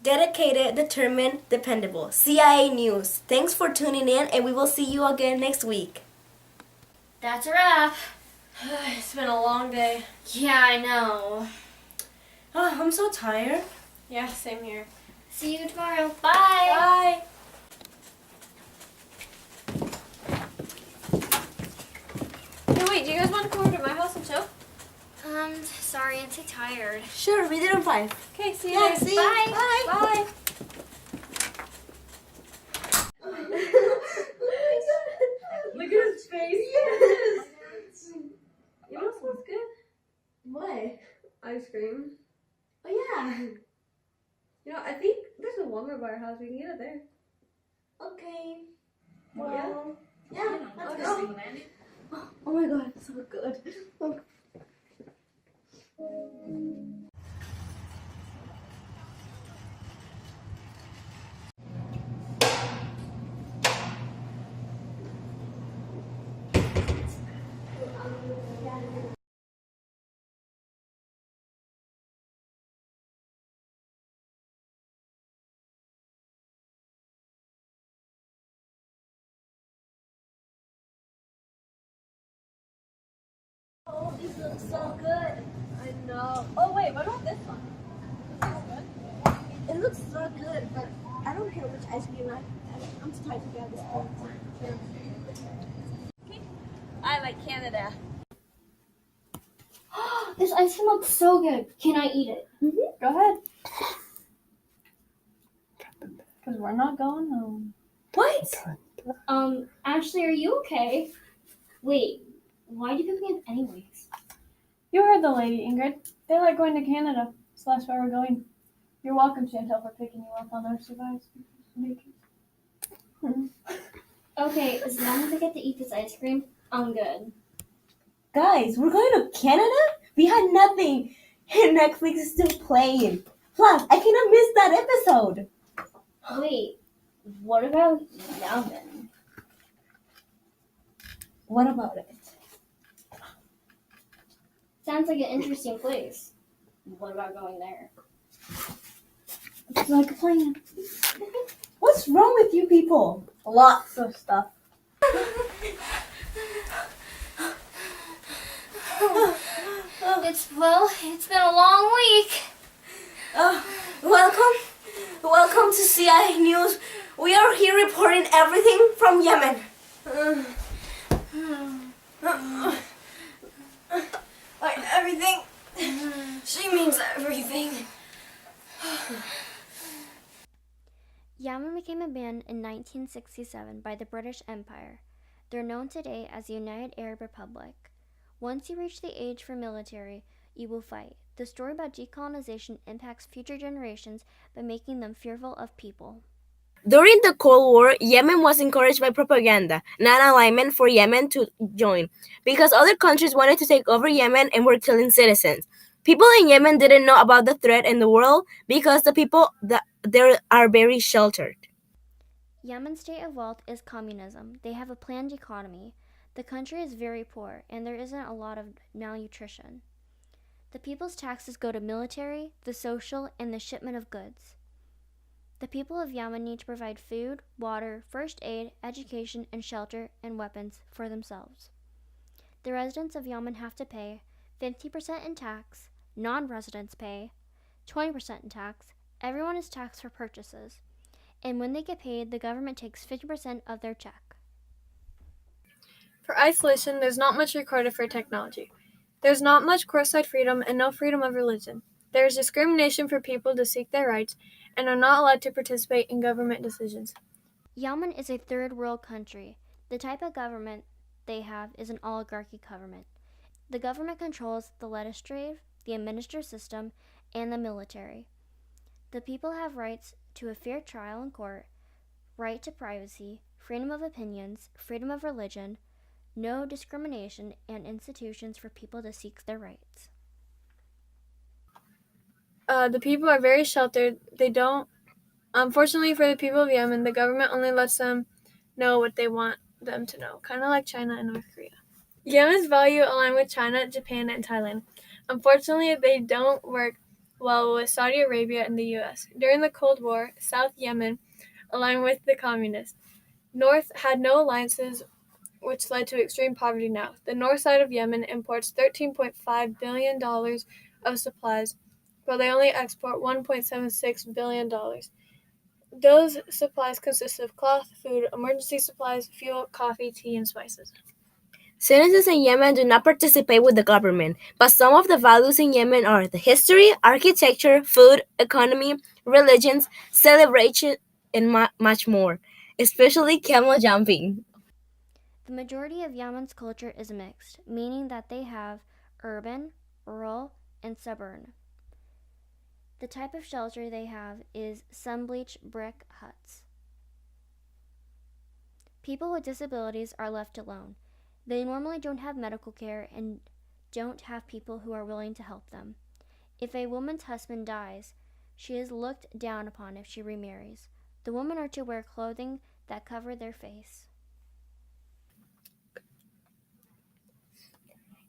Dedicated, determined, dependable. CIA News. Thanks for tuning in, and we will see you again next week. That's a wrap. It's been a long day. Yeah, I know. Oh, I'm so tired. Yeah, same here. See you tomorrow. Bye. Bye. Hey, wait, do you guys want to come over to my house and chill? Sorry, I'm too tired. Sure, we did on 5. Okay, see you Yeah, later. see you. Bye. Bye. Look at his face. Yes. You know what smells good? What? Ice cream. Oh, yeah. You know, I think there's a Walmart by our house. We can get it there. Okay. Yeah. Well, yeah, let's Okay. go. Oh my god, so good. Oh, these look so good. I know. Oh, wait, what about this one? This looks good. It looks so good, but I don't care which ice cream I'm too tired to get this one. I like Canada. This ice cream looks so good. Can I eat it? Go ahead. Because we're not going home. What? Ashley, are you okay? Wait, why do you pick me up anyways? You heard the lady, Ingrid. They like going to Canada, so that's where we're going. You're welcome, Chantel, for picking you up on our surprise vacation. Okay, as long as I get to eat this ice cream, I'm good. Guys, we're going to Canada? We had nothing, and Netflix is still playing. Plus, I cannot miss that episode. Wait, what about Yemen? What about it? Sounds like an interesting place. What about going there? It's like a plan. What's wrong with you people? Lots of stuff. It's been a long week. Welcome to CIA News. We are here reporting everything from Yemen. Like everything. She means everything. Yemen became a band in 1967 by the British Empire. They're known today as the United Arab Republic. Once you reach the age for military, you will fight. The story about decolonization impacts future generations by making them fearful of people. During the Cold War, Yemen was encouraged by propaganda, non-alignment for Yemen to join, because other countries wanted to take over Yemen and were killing citizens. People in Yemen didn't know about the threat in the world because the people there are very sheltered. Yemen's state of wealth is communism. They have a planned economy. The country is very poor, and there isn't a lot of malnutrition. The people's taxes go to military, the social, and the shipment of goods. The people of Yemen need to provide food, water, first aid, education, and shelter and weapons for themselves. The residents of Yemen have to pay 50% in tax, non-residents pay 20% in tax, everyone is taxed for purchases, and when they get paid, the government takes 50% of their check. For isolation, there's not much recorded for technology. There's not much courtside freedom and no freedom of religion. There is discrimination for people to seek their rights and are not allowed to participate in government decisions. Yemen is a third world country. The type of government they have is an oligarchy government. The government controls the legislative, the administrative system, and the military. The people have rights to a fair trial in court, right to privacy, freedom of opinions, freedom of religion, no discrimination, and institutions for people to seek their rights. The people are very sheltered. Unfortunately for the people of Yemen, the government only lets them know what they want them to know, kind of like China and North Korea. Yemen's values align with China, Japan, and Thailand. Unfortunately, they don't work well with Saudi Arabia and the U.S. During the Cold War, South Yemen aligned with the communists. North had no alliances, which led to extreme poverty now. The north side of Yemen imports $13.5 billion of supplies, while they only export $1.76 billion. Those supplies consist of cloth, food, emergency supplies, fuel, coffee, tea, and spices. Citizens in Yemen do not participate with the government, but some of the values in Yemen are the history, architecture, food, economy, religions, celebration, and much more, especially camel jumping. The majority of Yemen's culture is mixed, meaning that they have urban, rural, and suburban. The type of shelter they have is sun-bleached brick huts. People with disabilities are left alone. They normally don't have medical care and don't have people who are willing to help them. If a woman's husband dies, she is looked down upon if she remarries. The women are to wear clothing that cover their face.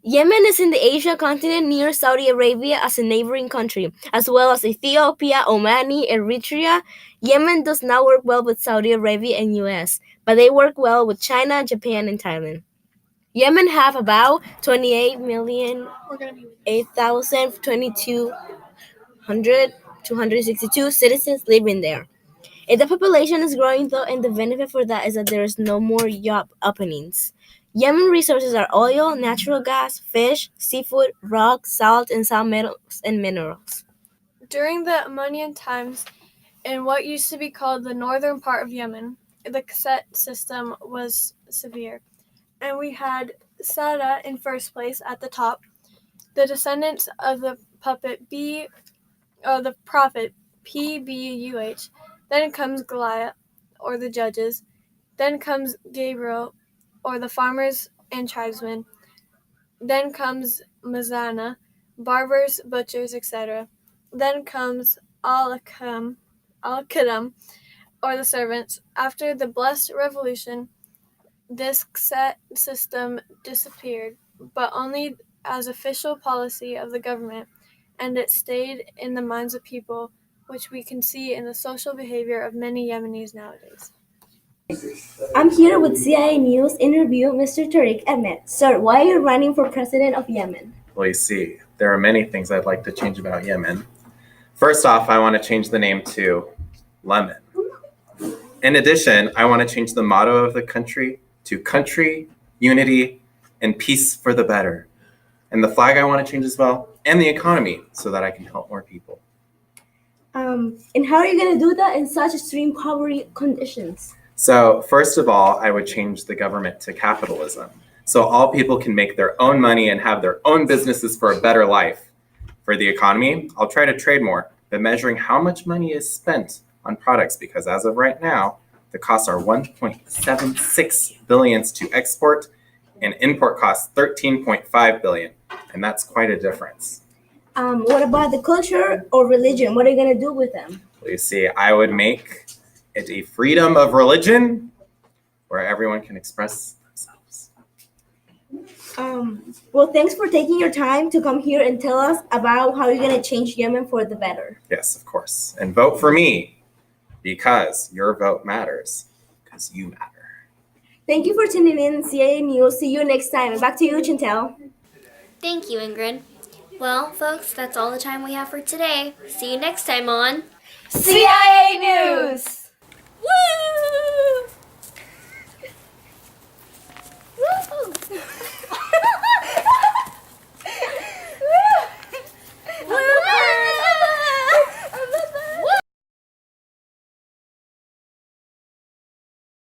Yemen is in the Asia continent near Saudi Arabia as a neighboring country, as well as Ethiopia, Oman, Eritrea. Yemen does not work well with Saudi Arabia and US, but they work well with China, Japan, and Thailand. Yemen have about 28,008,262 citizens living there. And the population is growing though, and the benefit for that is that there is no more job openings. Yemen resources are oil, natural gas, fish, seafood, rock, salt, and some metals and minerals. During the Ammonian times, in what used to be called the northern part of Yemen, the caste system was severe. And we had Sada in first place at the top, the descendants of the the prophet Pbuh. Then comes Goliath, or the judges. Then comes Gabriel, or the farmers and tribesmen. Then comes Mazana, barbers, butchers, etc. Then comes Al-Qadam, or the servants. After the Blessed Revolution, this set system disappeared, but only as official policy of the government, and it stayed in the minds of people, which we can see in the social behavior of many Yemenis nowadays. I'm here with CIA News interview Mr. Tariq Ahmed. Sir, why are you running for president of Yemen? Well, you see, there are many things I'd like to change about Yemen. First off, I want to change the name to Lemon. In addition, I want to change the motto of the country to country, unity, and peace for the better. And the flag I want to change as well, and the economy, so that I can help more people. And how are you going to do that in such extreme poverty conditions? So first of all, I would change the government to capitalism. So all people can make their own money and have their own businesses for a better life. For the economy, I'll try to trade more, but measuring how much money is spent on products, because as of right now, the costs are 1.76 billion to export and import costs 13.5 billion. And that's quite a difference. What about the culture or religion? What are you going to do with them? Well, you see, I would make it a freedom of religion where everyone can express themselves. Well, thanks for taking your time to come here and tell us about how you're going to change Yemen for the better. Yes, of course. And vote for me because your vote matters, because you matter. Thank you for tuning in, CIA News. See you next time. Back to you, Chantel. Thank you, Ingrid. Well, folks, that's all the time we have for today. See you next time on CIA News! Woo!